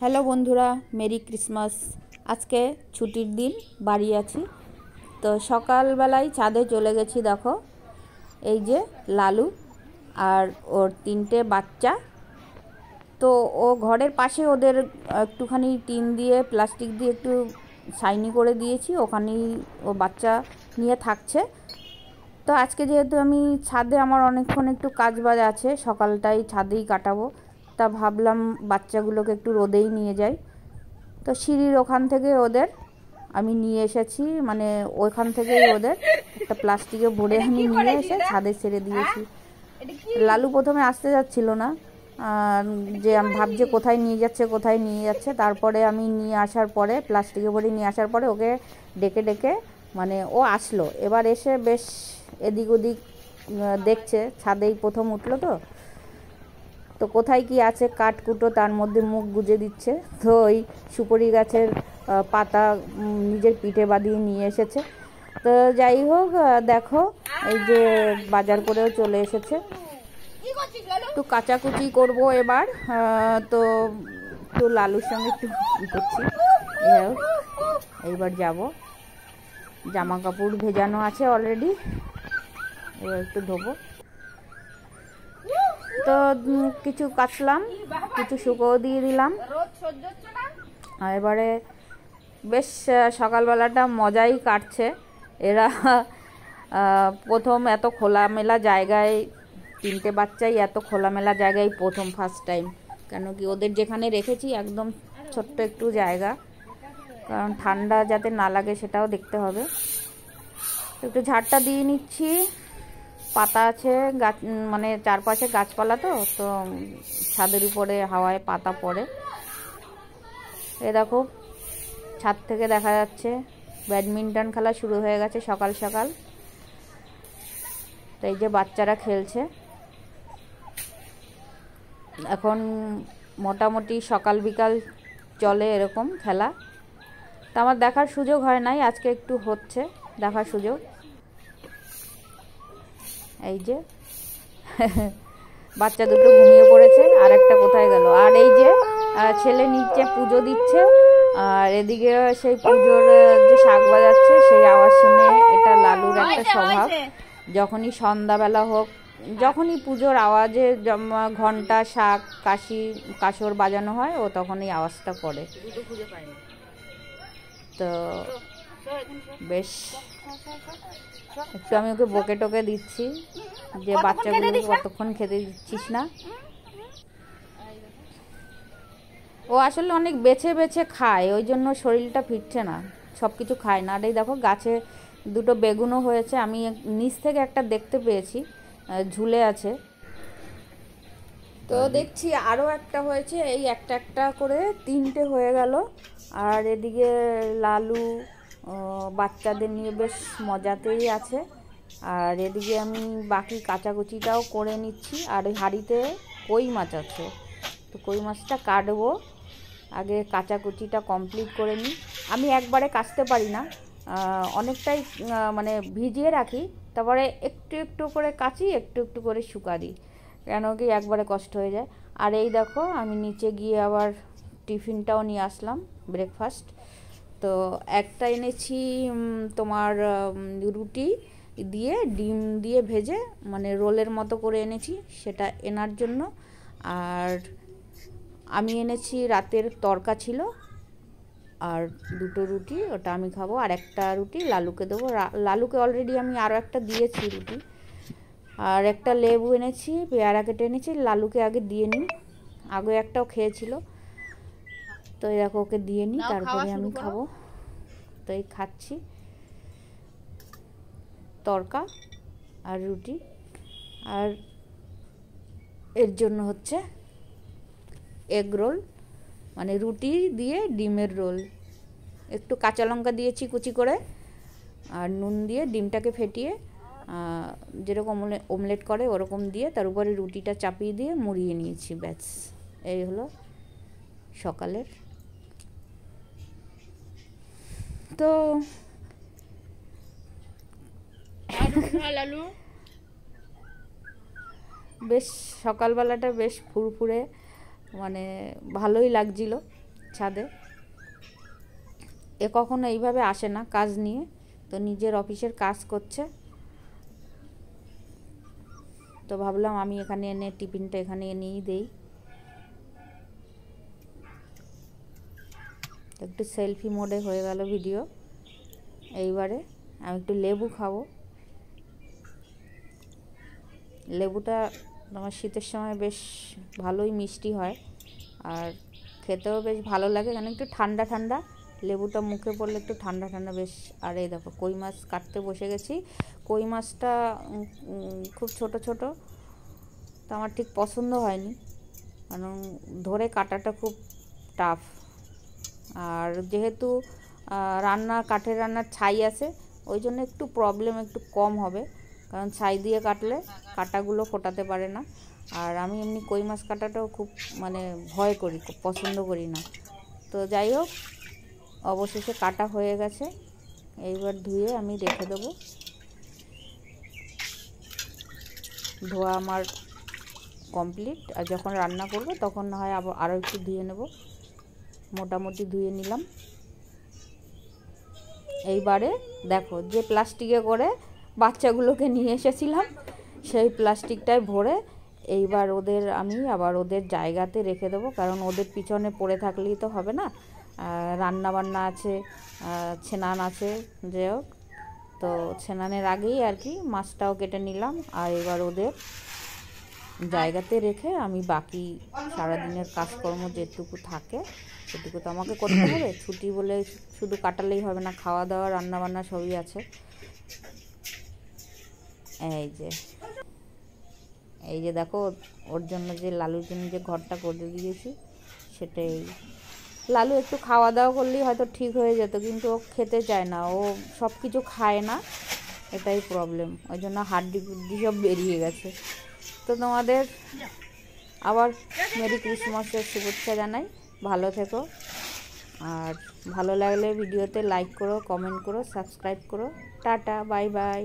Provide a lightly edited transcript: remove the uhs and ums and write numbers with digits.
Hello বন্ধুরা, merry Christmas. আজকে ছুটির দিন, বাড়ি আছি। তো সকালবেলায় ছাদে চলে গেছি। দেখো, এই যে লালু আর ওর 3টে বাচ্চা। তো ও ঘরের পাশে ওদের একটুখানি টিন দিয়ে, প্লাস্টিক দিয়ে একটু শাইনি করে দিয়েছি, ওখানেই ও বাচ্চা নিয়ে থাকছে। তো আজকে যেহেতু আমি ছাদে, আমার অনেকক্ষণ একটু কাজ বাজ আছে, সকালটাই ছাদেই কাটাবো, তা ভাবলাম বাচ্চাগুলোকে একটু রোদেই নিয়ে যাই। তো সিঁড়ির ওখান থেকে ওদের আমি নিয়ে এসেছি, মানে ওইখান থেকেই ওদের একটা প্লাস্টিকে ভরে আমি নিয়ে এসে ছাদে ছেড়ে দিয়েছি। লালু প্রথমে আসতে যাচ্ছিল না, যে আমি ভাবছে কোথায় নিয়ে যাচ্ছে। তারপরে আমি নিয়ে আসার পরে, প্লাস্টিকে ভরে নিয়ে আসার পরে ওকে ডেকে ডেকে মানে ও আসলো। এবার এসে বেশ এদিক ওদিক দেখছে, ছাদেই প্রথম উঠলো। তো কোথায় কি আছে কাঠকুটো, তার মধ্যে মুখ গুজে দিচ্ছে। তো ওই সুপারি গাছের পাতা নিজের পিঠে বাঁধিয়ে নিয়ে এসেছে। তো যাই হোক, দেখো এই যে বাজার করেও চলে এসেছে। একটু কাচাকুচি করবো এবার। তো একটু লালুর সঙ্গে একটু করছি। এইবার যাব, জামা কাপড় ভেজানো আছে অলরেডি, এবার একটু ধোবো। তো কিছু কাচলাম, কিছু শুকোও দিয়ে দিলাম। আর এবারে বেশ সকালবেলাটা মজাই কাটছে এরা। প্রথম এত খোলামেলা জায়গায়, 3টে বাচ্চাই এত খোলামেলা জায়গায় প্রথম, ফার্স্ট টাইম। কেন কি ওদের যেখানে রেখেছি একদম ছোট্ট একটু জায়গা, কারণ ঠান্ডা যাতে না লাগে সেটাও দেখতে হবে। একটু ঝাড়টা দিয়ে নিচ্ছি। পাতা আছে গাছ, মানে চারপাশে গাছপালা, তো তো ছাদের উপরে হাওয়ায় পাতা পড়ে। এ দেখো, ছাদ থেকে দেখা যাচ্ছে ব্যাডমিন্টন খেলা শুরু হয়ে গেছে সকাল সকাল। তো এই যে বাচ্চারা খেলছে এখন। মোটামুটি সকাল বিকাল চলে এরকম খেলা। তা আমার দেখার সুযোগ হয় নাই, আজকে একটু হচ্ছে দেখার সুযোগ। এই যে বাচ্চা দুটো ঘুমিয়ে পড়েছে, আর একটা কোথায় গেল। আর এই যে ছেলে নিচে পুজো দিচ্ছে, আর এদিকে সেই পুজোর যে শাক বাজাচ্ছে সেই আওয়াজ শুনে, এটা লালুর একটা স্বভাব। যখনই সন্ধ্যাবেলা হোক, যখনই পুজোর আওয়াজে ঘন্টা, শাক, কাসর বাজানো হয়, ও তখন এই আওয়াজটা করে। তো বেশ একটু আমি ওকে বকে টকে দিচ্ছি যে বাচ্চাগুলোকে কতক্ষণ খেতে দিচ্ছিস না। ও আসলে অনেক বেছে বেছে খায়, ওই জন্য শরীরটা ফিরছে না, সব কিছু খায় না। আর এই দেখো, গাছে 2টো বেগুনও হয়েছে, আমি নিচ থেকে একটা দেখতে পেয়েছি ঝুলে আছে। তো দেখছি আরও একটা হয়েছে, এই একটা একটা করে 3টে হয়ে গেল। আর এদিকে লালু বাচ্চাদের নিয়ে বেশ মজাতেই আছে। আর এদিকে আমি বাকি কাচাকুচিটাও করে নিচ্ছি। আর ওই হাঁড়িতে কই মাছ আছে, তো কই মাছটা কাটবো, আগে কাচাকুচিটা কমপ্লিট করে নিই। আমি একবারে কাচতে পারি না, অনেকটাই মানে ভিজিয়ে রাখি, তারপরে একটু একটু করে কাচি, একটু একটু করে শুকা দিই, কেন কি একবারে কষ্ট হয়ে যায়। আর এই দেখো, আমি নিচে গিয়ে আবার টিফিনটাও নিয়ে আসলাম, ব্রেকফাস্ট। তো একটা এনেছি তোমার রুটি দিয়ে ডিম দিয়ে ভেজে, মানে রোলের মতো করে এনেছি, সেটা এনার জন্য। আর আমি এনেছি রাতের তরকা ছিল, আর 2টো রুটি, ওটা আমি খাবো। আর একটা রুটি লালুকে দেবো। লালুকে অলরেডি আমি আরও একটা দিয়েছি রুটি। আর একটা লেবু এনেছি, পেয়ারা কেটে এনেছি, লালুকে আগে দিয়ে নিই, আগে একটাও খেয়েছিল। তো এই দেখো, ওকে দিয়ে নিই, তারপরে আমি খাবো। তো এই খাচ্ছি তরকা আর রুটি। আর এর জন্য হচ্ছে এগ রোল, মানে রুটি দিয়ে ডিমের রোল। একটু কাঁচা লঙ্কা দিয়েছি কুচি করে, আর নুন দিয়ে ডিমটাকে ফেটিয়ে যেরকম অমলেট করে ওরকম দিয়ে, তার উপরে রুটিটা চাপিয়ে দিয়ে মুড়িয়ে নিয়েছি, ব্যাস। এই হলো সকালের। তো বেশ সকালবেলাটা বেশ ফুরফুরে, মানে ভালোই লাগছিল। ছাদে। এ কখনো এইভাবে আসে না কাজ নিয়ে, তো নিজের অফিসের কাজ করছে। তো ভাবলাম আমি এখানে এনে টিফিনটা এখানে এনেই দেই। একটু সেলফি মোডে হয়ে গেল ভিডিও। এইবারে আমি একটু লেবু খাবো। লেবুটা তোমার শীতের সময় বেশ ভালোই মিষ্টি হয়, আর খেতেও বেশ ভালো লাগে, কারণ একটু ঠান্ডা ঠান্ডা লেবুটা মুখে পড়লে একটু ঠান্ডা ঠান্ডা বেশ। আর এই দেখো কই মাছ কাটতে বসে গেছি। কই মাছটা খুব ছোট ছোট, তো আমার ঠিক পছন্দ হয়নি, কারণ ধরে কাটাটা খুব টাফ। আর যেহেতু কাঠের রান্নার ছাই আছে, ওই জন্য একটু প্রবলেম একটু কম হবে, কারণ ছাই দিয়ে কাটলে কাটাগুলো ফোটাতে পারে না। আর আমি এমনি কই মাছ কাটাটাও খুব মানে ভয় করি, পছন্দ করি না। তো যাই হোক, অবশেষে কাটা হয়ে গেছে। এইবার ধুয়ে আমি রেখে দেবো। ধোয়া আমার কমপ্লিট, আর যখন রান্না করব তখন না হয় আরও একটু ধুয়ে নেব। মোটামুটি ধুয়ে নিলাম। এইবারে দেখো যে প্লাস্টিকে করে বাচ্চাগুলোকে নিয়ে এসেছিলাম, সেই প্লাস্টিকটায় ভরে এইবার আমি আবার ওদের জায়গাতে রেখে দেবো, কারণ ওদের পিছনে পড়ে থাকলেই তো হবে না। রান্না বান্না আছে, স্নান আছে, যাই হোক। তো স্নানের আগেই আর কি মাছটাও কেটে নিলাম, আর এবার ওদের জায়গাতে রেখে আমি বাকি সারাদিনের কাজকর্ম যেটুকু থাকে সেটুকু তো আমাকে করতে হবে। ছুটি বলে শুধু কাটালেই হবে না, খাওয়া দাওয়া রান্না বান্না সবই আছে। এই যে দেখো, ওর জন্য যে লালুর জন্য যে ঘরটা করে দিয়েছি সেটাই। লালু একটু খাওয়া দাওয়া করলেই হয়তো ঠিক হয়ে যেত, কিন্তু ও খেতে চায় না, ও সব কিছু খায় না, এটাই প্রবলেম। ওই জন্য হাড্ডি গুড্ডি সব বেরিয়ে গেছে। তো তোমাদের আবার মেরি ক্রিসমাসের শুভেচ্ছা জানাই। ভালো থেকো, আর ভালো লাগলে ভিডিওতে লাইক করো, কমেন্ট করো, সাবস্ক্রাইব করো। Tata, bye bye.